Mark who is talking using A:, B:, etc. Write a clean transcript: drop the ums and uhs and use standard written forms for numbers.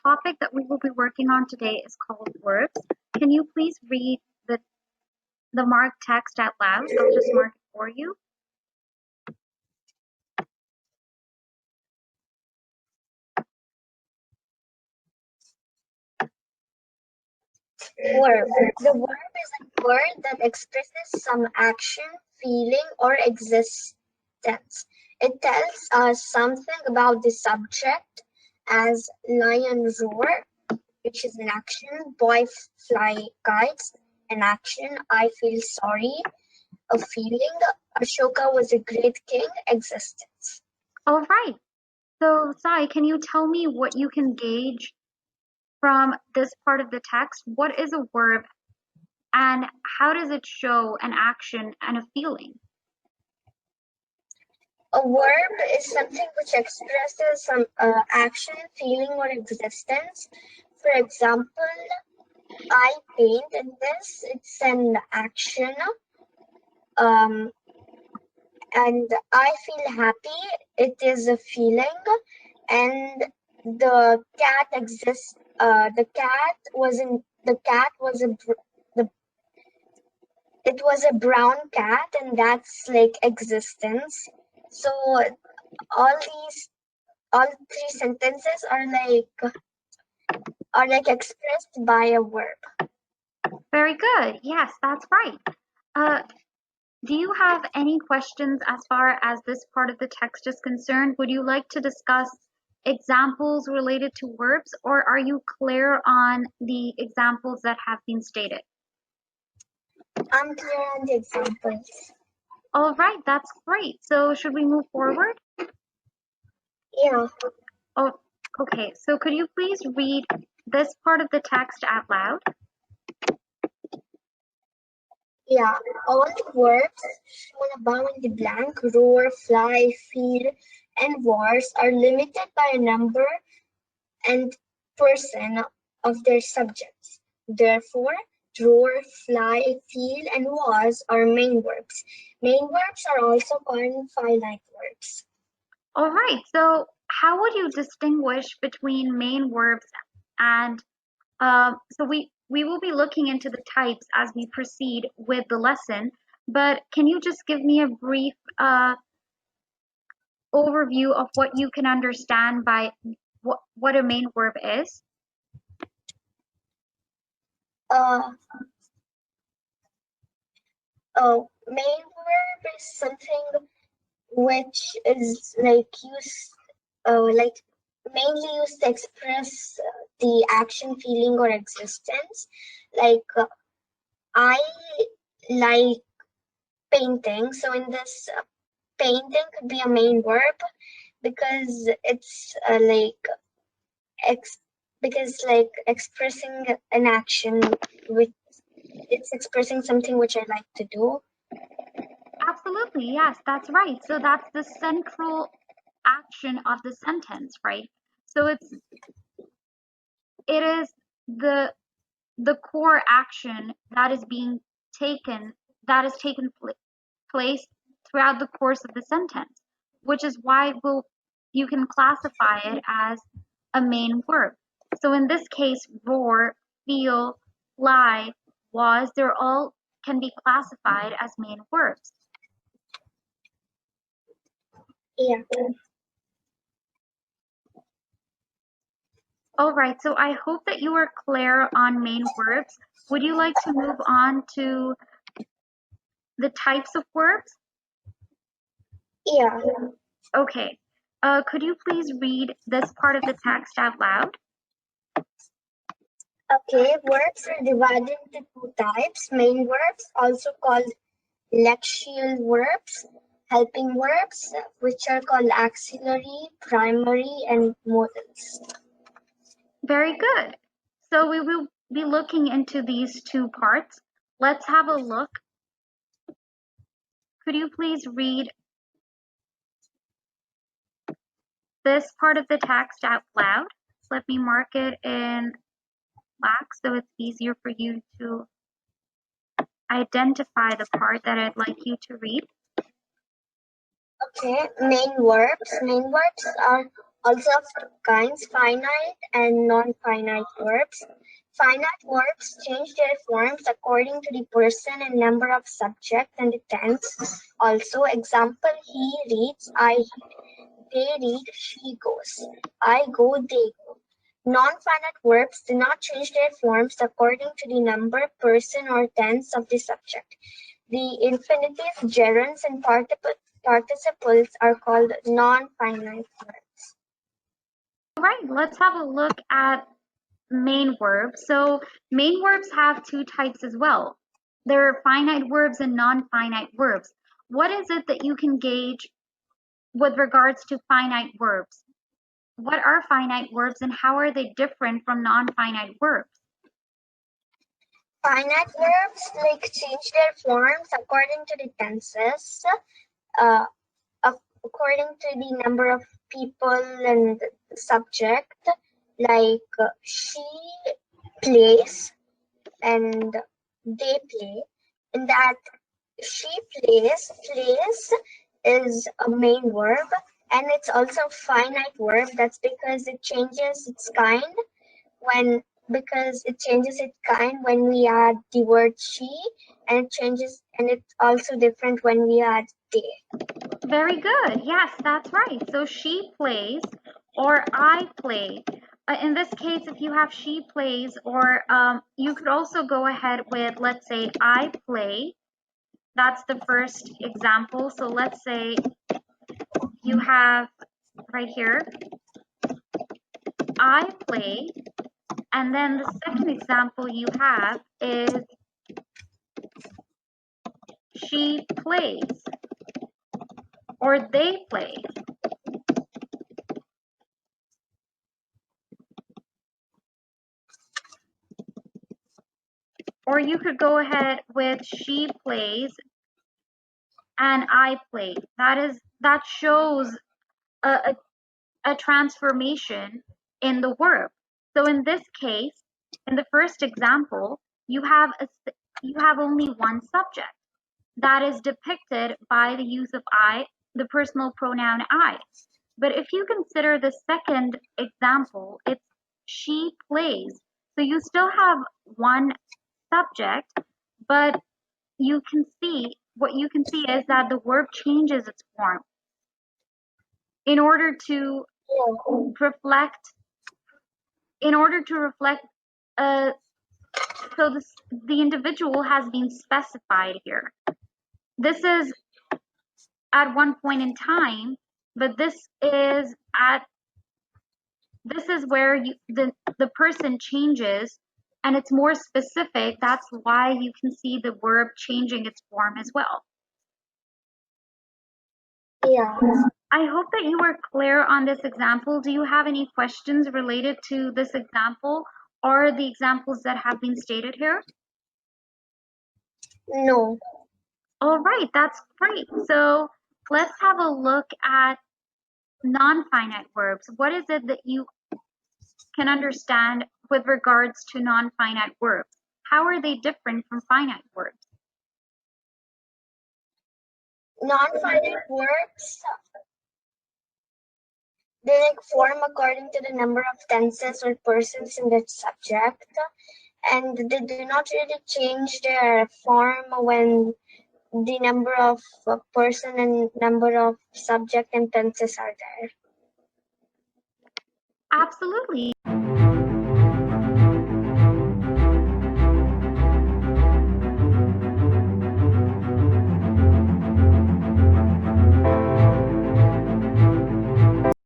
A: topic that we will be working on today is called verbs. Can you please read the marked text out loud? I'll just mark it for you.
B: Verb. The verb is a word that expresses some action, feeling, or existence. It tells us something about the subject, as lion roar, which is an action, boy fly kites, an action, I feel sorry, a feeling, Ashoka was a great king, existence.
A: All right. So, Sai, can you tell me what you can gauge from this part of the text? What is a verb and how does it show an action and a feeling?
B: A verb is something which expresses some action, feeling, or existence. For example, I paint in this, it's an action. And I feel happy, it is a feeling. And the cat exists, it was a brown cat, and that's like existence. So all three sentences are like expressed by a verb.
A: Very good. Yes, that's right. Do you have any questions as far as this part of the text is concerned? Would you like to discuss examples related to verbs, or are you clear on the examples that have been stated?
B: I'm clear on the examples.
A: All right, that's great. So should we move forward?
B: Yeah.
A: Oh, okay. So could you please read this part of the text out loud?
B: Yeah, all the verbs shown above in the blank, roar, fly, feel, and wars are limited by a number and person of their subjects. Therefore, roar, fly, feel, and was are main verbs. Main verbs are also called finite verbs.
A: All right, so how would you distinguish between main verbs and so we will be looking into the types as we proceed with the lesson, but can you just give me a brief overview of what you can understand by what a main verb is?
B: Main verb is something which is like used, mainly used to express the action, feeling, or existence. Like I like painting, so in this painting could be a main verb because it's expressing an action, which it's expressing something which I like to do.
A: Absolutely, yes, that's right. So that's the central action of the sentence, right? So it is the core action that is being taken, place throughout the course of the sentence, which is why you can classify it as a main verb. So in this case, roar, feel, lie, was, they're all can be classified as main verbs.
B: Yeah.
A: All right, so I hope that you are clear on main verbs. Would you like to move on to the types of verbs?
B: Yeah.
A: Okay. Could you please read this part of the text out loud?
B: Okay, verbs are divided into two types. Main verbs, also called lexial verbs, helping verbs, which are called auxiliary, primary, and modals.
A: Very good. So we will be looking into these two parts. Let's have a look. Could you please read this part of the text out loud? Let me mark it in black so it's easier for you to identify the part that I'd like you to read.
B: Okay, main verbs. Main verbs are also of two kinds, finite and non-finite verbs. Finite verbs change their forms according to the person and number of subject and the tense. Also, example, he reads, I read. They read, she goes. I go, they go. Non-finite verbs do not change their forms according to the number, person, or tense of the subject. The infinitives, gerunds, and participles are called non-finite verbs.
A: All right, let's have a look at main verbs. So main verbs have two types as well. There are finite verbs and non-finite verbs. What is it that you can gauge with regards to finite verbs? What are finite verbs and how are they different from non-finite verbs?
B: Finite verbs change their forms according to the tenses, according to the number of people and subject, she plays and they play. In that she plays is a main verb, and it's also a finite verb. That's because it changes its kind when we add the word she, and it's also different when we add they.
A: Very good. Yes, that's right. So she plays or I play. In this case, if you have she plays, or you could also go ahead with, let's say, I play. That's the first example. So let's say you have right here, I play. And then the second example you have is she plays or they play. Or you could go ahead with she plays and I play. That shows a transformation in the verb. So in this case, in the first example, you have only one subject that is depicted by the use of I, the personal pronoun I. But if you consider the second example, it's she plays. So you still have one subject, but what you can see is that the verb changes its form in order to reflect so the individual has been specified here. This is at one point in time, but this is where the person changes and it's more specific. That's why you can see the verb changing its form as well.
B: Yeah.
A: I hope that you were clear on this example. Do you have any questions related to this example or the examples that have been stated here?
B: No.
A: All right, that's great. So let's have a look at non-finite verbs. What is it that you can understand with regards to non-finite verbs? How are they different from finite verbs?
B: Non-finite verbs, they form according to the number of tenses or persons in that subject, and they do not really change their form when the number of person and number of subject and tenses are there.
A: Absolutely.